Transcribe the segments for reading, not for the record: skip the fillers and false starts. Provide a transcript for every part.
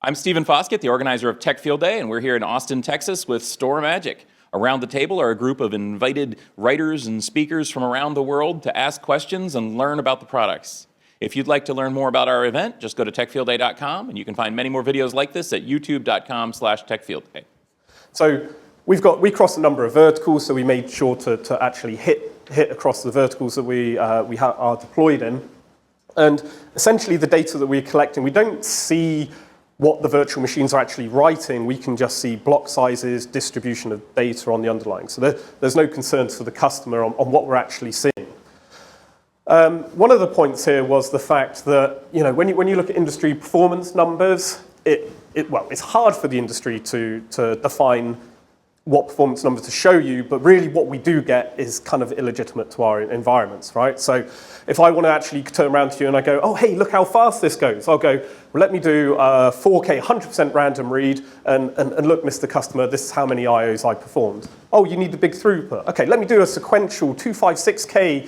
I'm Stephen Foskett, the organizer of Tech Field Day, and we're here in Austin, Texas with StorMagic. Around the table are a group of invited writers and speakers from around the world to ask questions and learn about the products. If you'd like to learn more about our event, just go to techfieldday.com, and you can find many more videos like this at youtube.com/techfieldday. So we crossed a number of verticals, so we made sure to actually hit across the verticals that we are deployed in. And essentially the data that we're collecting, we don't see what the virtual machines are actually writing. We can just see block sizes, distribution of data on the underlying. So there's no concerns for the customer on what we're actually seeing. One of the points here was the fact that, when you look at industry performance numbers, it's hard for the industry to define what performance number to show you, but really what we do get is kind of illegitimate to our environments, right? So if I want to actually turn around to you and I go, oh, hey, look how fast this goes. I'll go, well, let me do 4K, 100% random read, and look, Mr. Customer, this is how many IOs I performed. Oh, you need a big throughput. Okay, let me do a sequential 256K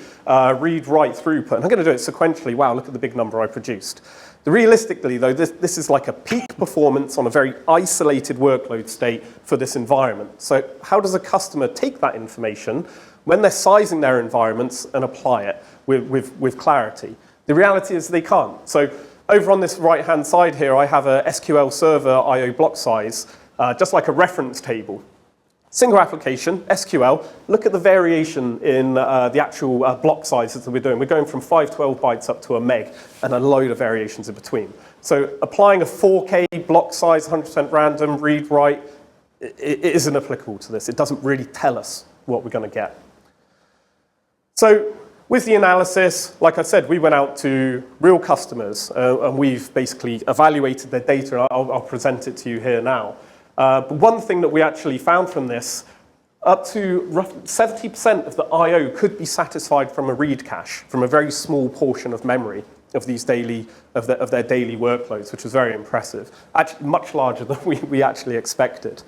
read-write throughput. And I'm going to do it sequentially. Wow, look at the big number I produced. Realistically, though, this is like a peak performance on a very isolated workload state for this environment. So how does a customer take that information when they're sizing their environments and apply it with clarity? The reality is they can't. So over on this right-hand side here, I have a SQL Server IO block size, just like a reference table. Single application, SQL, look at the variation in the actual block sizes that we're doing. We're going from 512 bytes up to a meg and a load of variations in between. So applying a 4K block size, 100% random, read, write, it isn't applicable to this. It doesn't really tell us what we're going to get. So with the analysis, like I said, we went out to real customers and we've basically evaluated their data, and I'll present it to you here now. But one thing that we actually found from this, up to roughly 70% of the I/O could be satisfied from a read cache, from a very small portion of memory of these their daily workloads, which was very impressive. Actually, much larger than we actually expected.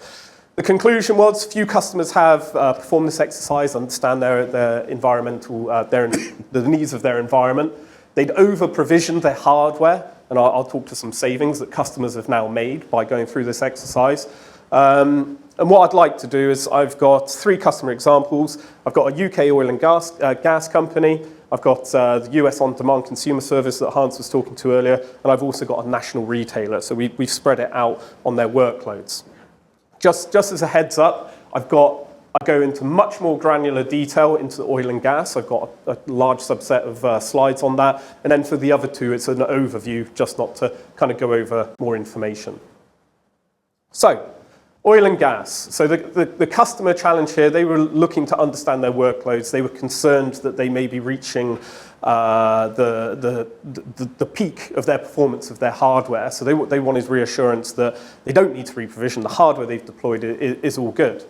The conclusion was few customers have performed this exercise, understand their environmental, the needs of their environment. They'd over-provisioned their hardware. And I'll talk to some savings that customers have now made by going through this exercise. And what I'd like to do is I've got 3 customer examples. I've got a UK oil and gas company. I've got the US on-demand consumer service that Hans was talking to earlier. And I've also got a national retailer. So we've spread it out on their workloads. Just as a heads up, I go into much more granular detail into the oil and gas. I've got a large subset of slides on that. And then for the other 2, it's an overview, just not to kind of go over more information. So, oil and gas. So the customer challenge here, they were looking to understand their workloads. They were concerned that they may be reaching the peak of their performance of their hardware. So they wanted reassurance that they don't need to re-provision. The hardware they've deployed is all good.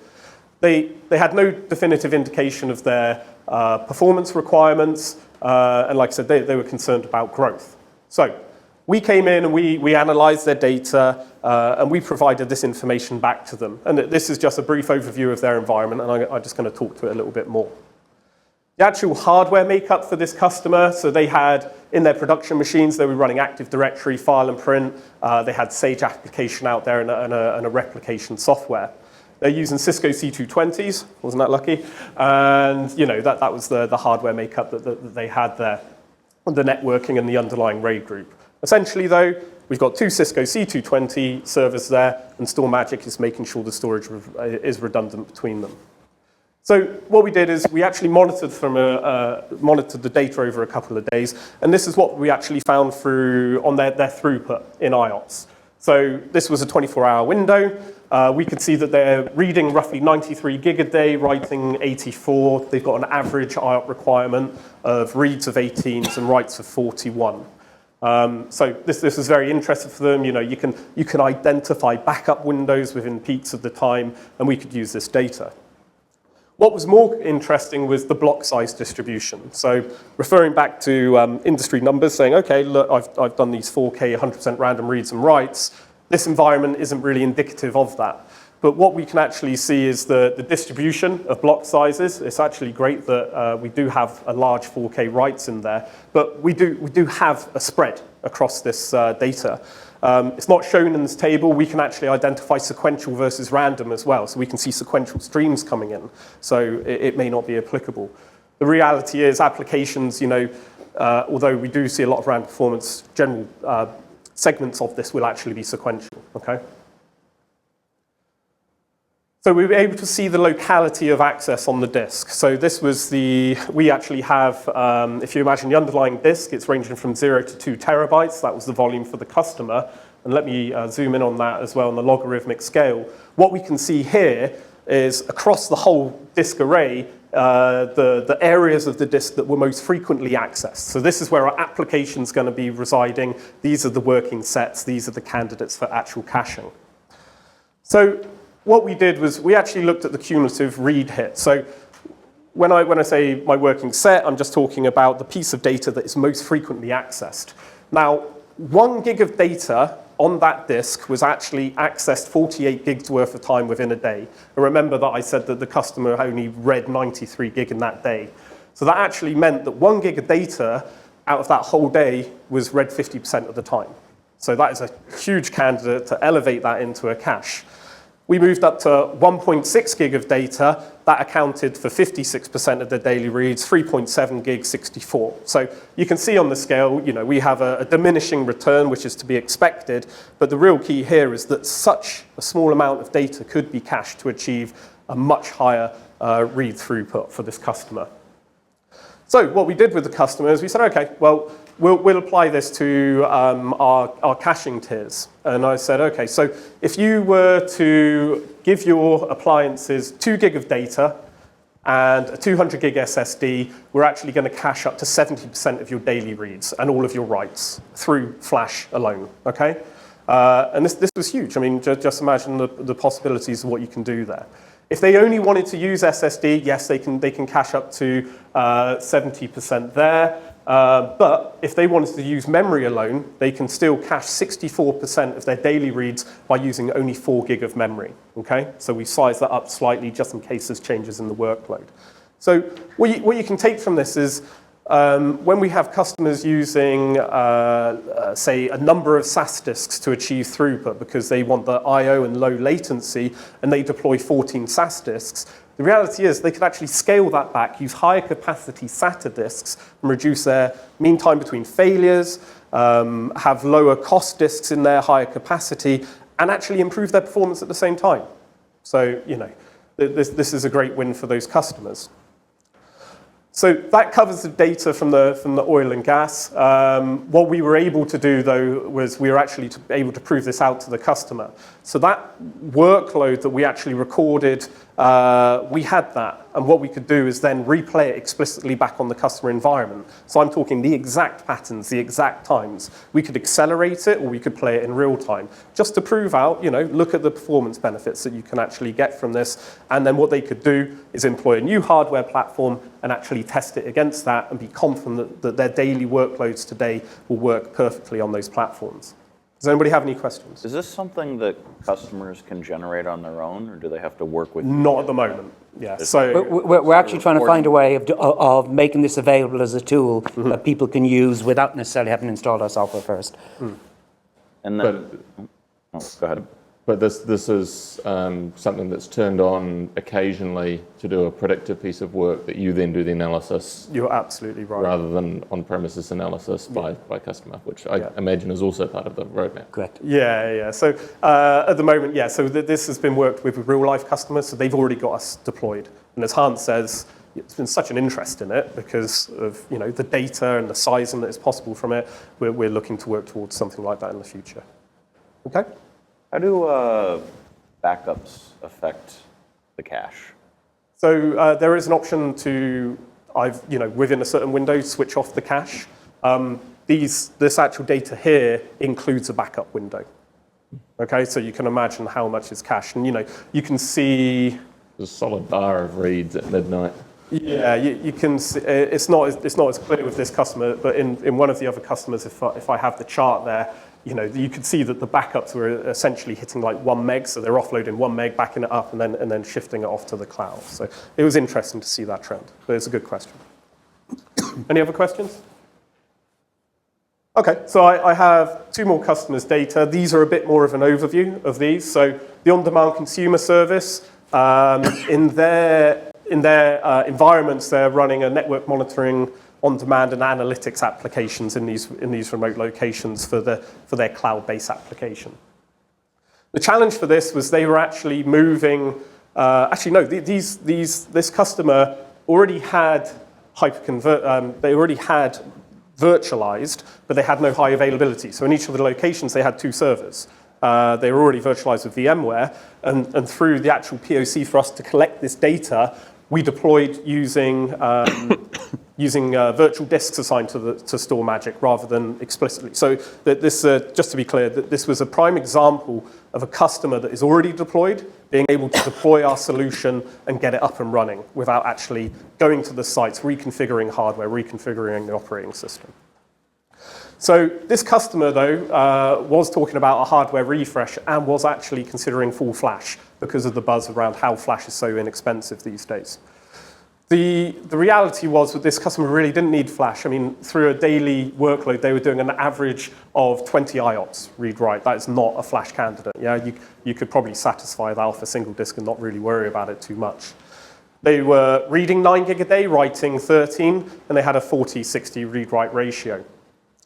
They had no definitive indication of their performance requirements, and like I said, they were concerned about growth. So we came in and we analyzed their data, and we provided this information back to them. And this is just a brief overview of their environment, and I'm just going to talk to it a little bit more. The actual hardware makeup for this customer, so they had, in their production machines, they were running Active Directory, file and print. They had Sage application out there and a replication software. They're using Cisco C220s, wasn't that lucky? And that was the hardware makeup that they had there, the networking and the underlying RAID group. Essentially though, we've got 2 Cisco C220 servers there, and StorMagic is making sure the storage is redundant between them. So what we did is we actually monitored the data over a couple of days, and this is what we actually found on their throughput in IOPS. So this was a 24-hour window. We could see that they're reading roughly 93 gig a day, writing 84. They've got an average IOP requirement of reads of 18s and writes of 41. So this is very interesting for them. You can identify backup windows within peaks of the time, and we could use this data. What was more interesting was the block size distribution. So referring back to industry numbers, saying, okay, look, I've done these 4K 100% random reads and writes. This environment isn't really indicative of that. But what we can actually see is the distribution of block sizes. It's actually great that we do have a large 4K writes in there, but we do have a spread across this data. It's not shown in this table. We can actually identify sequential versus random as well. So we can see sequential streams coming in. So it may not be applicable. The reality is applications, although we do see a lot of random performance, general segments of this will actually be sequential, okay? So we were able to see the locality of access on the disk. So this was we actually have, if you imagine the underlying disk, it's ranging from 0 to 2 terabytes. That was the volume for the customer. And let me zoom in on that as well on the logarithmic scale. What we can see here is across the whole disk array, the areas of the disk that were most frequently accessed. So this is where our application's going to be residing. These are the working sets. These are the candidates for actual caching. So what we did was we actually looked at the cumulative read hit. So when I say my working set, I'm just talking about the piece of data that is most frequently accessed. Now, 1 gig of data on that disk was actually accessed 48 gigs worth of time within a day. And remember that I said that the customer only read 93 gig in that day. So that actually meant that 1 gig of data out of that whole day was read 50% of the time. So that is a huge candidate to elevate that into a cache. We moved up to 1.6 gig of data. That accounted for 56% of the daily reads, 3.7 gig, 64. So you can see on the scale, we have a diminishing return, which is to be expected. But the real key here is that such a small amount of data could be cached to achieve a much higher read throughput for this customer. So what we did with the customer is we said, okay, well, we'll apply this to our caching tiers. And I said, okay, so if you were to give your appliances 2 gig of data and a 200 gig SSD, we're actually going to cache up to 70% of your daily reads and all of your writes through Flash alone, okay? And this was huge. I mean, just imagine the possibilities of what you can do there. If they only wanted to use SSD, yes, they can cache up to 70% there. But if they wanted to use memory alone, they can still cache 64% of their daily reads by using only 4 gig of memory, okay? So we size that up slightly just in case there's changes in the workload. So what you can take from this is when we have customers using, say, a number of SAS disks to achieve throughput because they want the I/O and low latency, and they deploy 14 SAS disks, the reality is they could actually scale that back, use higher capacity SATA disks, and reduce their mean time between failures, have lower cost disks in their higher capacity, and actually improve their performance at the same time. So, this is a great win for those customers. So that covers the data from the oil and gas. What we were able to do, though, was we were actually able to prove this out to the customer. So that workload that we actually recorded, we had that. And what we could do is then replay it explicitly back on the customer environment. So I'm talking the exact patterns, the exact times. We could accelerate it or we could play it in real time. Just to prove out, look at the performance benefits that you can actually get from this. And then what they could do is employ a new hardware platform and actually test it against that and be confident that their daily workloads today will work perfectly on those platforms. Does anybody have any questions? Is this something that customers can generate on their own, or do they have to work with you? Not at the moment, yeah. So we're actually trying to find a way of making this available as a tool that people can use without necessarily having installed our software first. And then, go ahead. But this is something that's turned on occasionally to do a predictive piece of work that you then do the analysis. You're absolutely right. Rather than on-premises analysis by customer, which I imagine is also part of the roadmap. Correct. Yeah. So at the moment, so this has been worked with real-life customers, so they've already got us deployed. And as Hans says, it's been such an interest in it because of the data and the sizing that is possible from it. We're looking to work towards something like that in the future. Okay. How do backups affect the cache? So there is an option to, within a certain window, switch off the cache. This actual data here includes a backup window. Okay, so you can imagine how much is cached, and you can see There's a solid bar of reads at midnight. Yeah, you can see, it's not as clear with this customer, but in one of the other customers, if I have the chart there, you could see that the backups were essentially hitting like 1 meg, so they're offloading 1 meg, backing it up, and then shifting it off to the cloud. So it was interesting to see that trend, but it's a good question. Any other questions? Okay, so I have two more customers' data. These are a bit more of an overview of these. So the on-demand consumer service, in their environments, they're running a network monitoring, on-demand and analytics applications in these remote locations for their cloud-based application. The challenge for this was they were actually moving. This customer already had they already had virtualized, but they had no high availability. So in each of the locations, they had two servers. They were already virtualized with VMware, and through the actual POC for us to collect this data, we deployed using virtual disks assigned to StorMagic rather than explicitly. So that this, just to be clear, that this was a prime example of a customer that is already deployed, being able to deploy our solution and get it up and running without actually going to the sites, reconfiguring hardware, reconfiguring the operating system. So this customer, though, was talking about a hardware refresh and was actually considering full flash because of the buzz around how flash is so inexpensive these days. The reality was that this customer really didn't need flash. I mean, through a daily workload, they were doing an average of 20 IOPS read-write. That is not a flash candidate. Yeah, you could probably satisfy that off a single disk and not really worry about it too much. They were reading 9 gig a day, writing 13, and they had a 40-60 read-write ratio.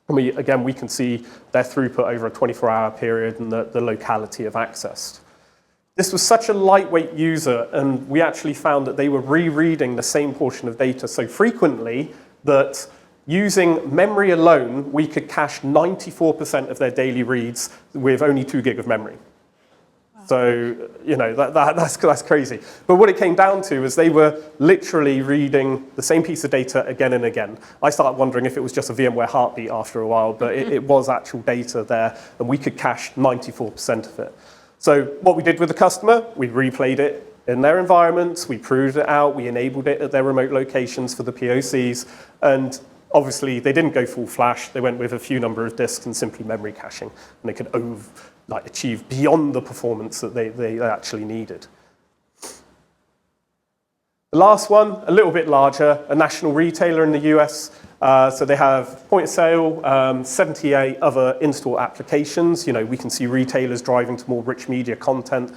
And we can see their throughput over a 24-hour period and the locality of access. This was such a lightweight user, and we actually found that they were rereading the same portion of data so frequently that using memory alone, we could cache 94% of their daily reads with only 2 gig of memory. Wow. So, that's crazy. But what it came down to is they were literally reading the same piece of data again and again. I started wondering if it was just a VMware heartbeat after a while, but it was actual data there, and we could cache 94% of it. So what we did with the customer, we replayed it in their environments, we proved it out, we enabled it at their remote locations for the POCs, and obviously they didn't go full flash, they went with a few number of disks and simply memory caching, and they could achieve beyond the performance that they actually needed. The last one, a little bit larger, a national retailer in the US. So they have point of sale, 78 other in-store applications. We can see retailers driving to more rich media content,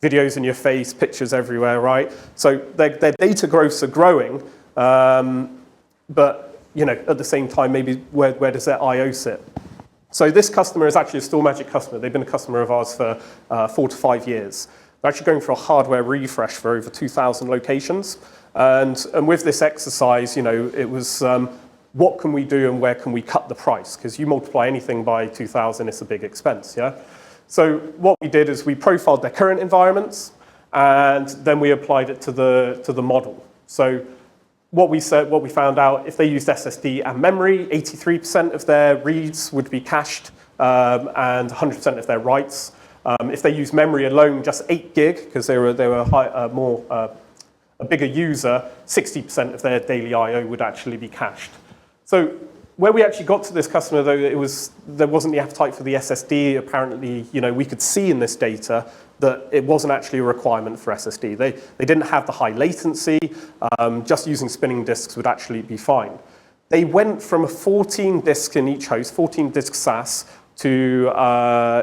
videos in your face, pictures everywhere, right? So their data growths are growing, but at the same time, maybe where does their I/O sit? So this customer is actually a StorMagic customer. They've been a customer of ours for 4 to 5 years. They're actually going for a hardware refresh for over 2,000 locations. And with this exercise, it was what can we do and where can we cut the price? Because you multiply anything by 2,000, it's a big expense, yeah? So what we did is we profiled their current environments, and then we applied it to the model. So what we found out, if they used SSD and memory, 83% of their reads would be cached, and 100% of their writes. If they use memory alone, just 8 gig, because they were a bigger user, 60% of their daily I/O would actually be cached. So where we actually got to this customer, though, there wasn't the appetite for the SSD. Apparently, we could see in this data that it wasn't actually a requirement for SSD. They didn't have the high latency. Just using spinning disks would actually be fine. They went from a 14 disk in each host, 14 disk SAS, to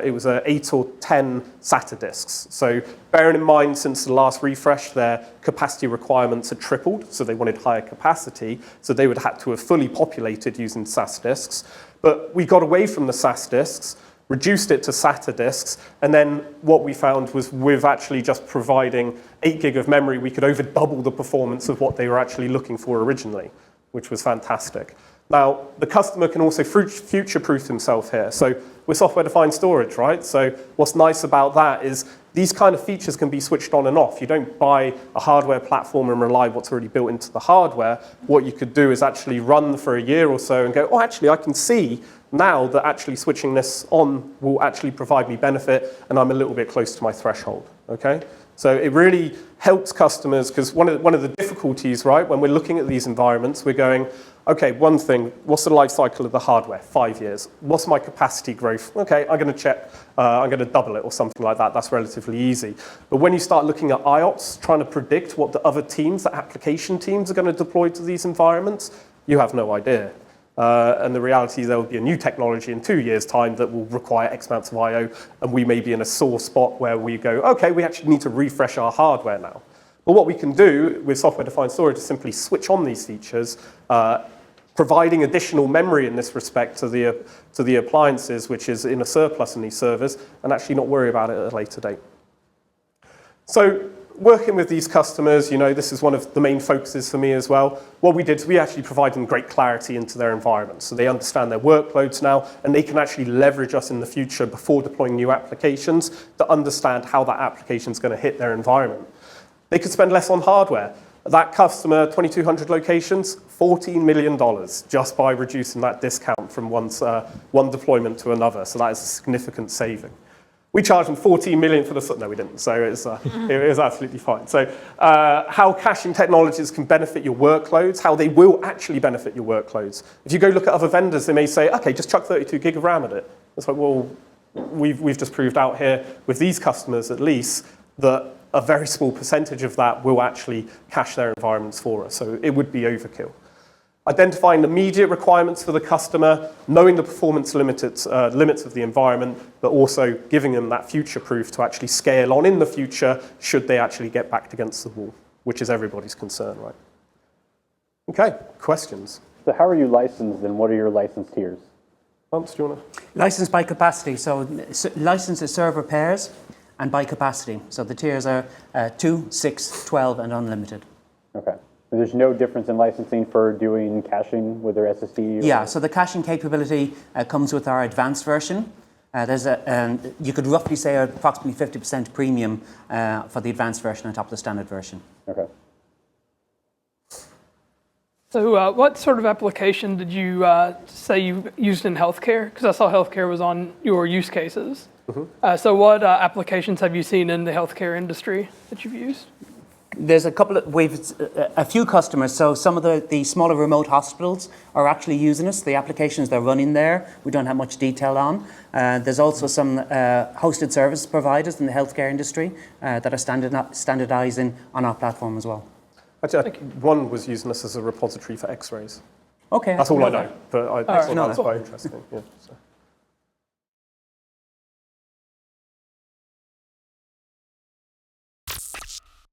it was 8 or 10 SATA disks. So bearing in mind, since the last refresh, their capacity requirements had tripled, so they wanted higher capacity, so they would have to have fully populated using SAS disks. But we got away from the SAS disks, reduced it to SATA disks, and then what we found was with actually just providing 8 gig of memory, we could over double the performance of what they were actually looking for originally, which was fantastic. Now, the customer can also future-proof himself here. So we're software-defined storage, right? So what's nice about that is these kind of features can be switched on and off. You don't buy a hardware platform and rely what's already built into the hardware. What you could do is actually run for a year or so and go, oh, actually, I can see now that actually switching this on will actually provide me benefit, and I'm a little bit close to my threshold, okay? So it really helps customers, because one of the difficulties, right, when we're looking at these environments, we're going, okay, one thing, what's the life cycle of the hardware? 5 years. What's my capacity growth? Okay, I'm going to check, I'm going to double it or something like that. That's relatively easy. But when you start looking at IOPS, trying to predict what the other teams, the application teams, are going to deploy to these environments, you have no idea. And the reality is there will be a new technology in 2 years' time that will require X amounts of I/O, and we may be in a sore spot where we go, okay, we actually need to refresh our hardware now. But what we can do with software-defined storage is simply switch on these features, providing additional memory in this respect to the appliances, which is in a surplus in these servers, and actually not worry about it at a later date. So working with these customers, this is one of the main focuses for me as well. What we did is we actually provided them great clarity into their environment. So they understand their workloads now, and they can actually leverage us in the future before deploying new applications to understand how that application is going to hit their environment. They could spend less on hardware. That customer, 2,200 locations, $14 million just by reducing that discount from one deployment to another. So that is a significant saving. We charged them $14 million for the... No, we didn't. So it was absolutely fine. So how caching technologies can benefit your workloads, how they will actually benefit your workloads. If you go look at other vendors, they may say, OK, just chuck 32 gig of RAM at it. It's like, well, we've just proved out here with these customers at least that a very small percentage of that will actually cache their environments for us. So it would be overkill. Identifying the immediate requirements for the customer, knowing the performance limits of the environment, but also giving them that future proof to actually scale on in the future should they actually get backed against the wall, which is everybody's concern, right? Okay, questions? So how are you licensed, and what are your license tiers? Lance, do you want to? Licensed by capacity. So license is server pairs and by capacity. So the tiers are 2, 6, 12, and unlimited. Okay. There's no difference in licensing for doing caching with their SSD? Yeah, so the caching capability comes with our advanced version. You could roughly say approximately 50% premium for the advanced version on top of the standard version. Okay. So what sort of application did you say you used in healthcare? Because I saw healthcare was on your use cases. Mm-hmm. So what applications have you seen in the healthcare industry that you've used? There's a few customers. So some of the smaller remote hospitals are actually using us. The applications they're running there, we don't have much detail on. There's also some hosted service providers in the healthcare industry that are standardizing on our platform as well. Actually, one was using us as a repository for X-rays. Okay. That's all I know, but I thought that was No. quite interesting. Yeah, so.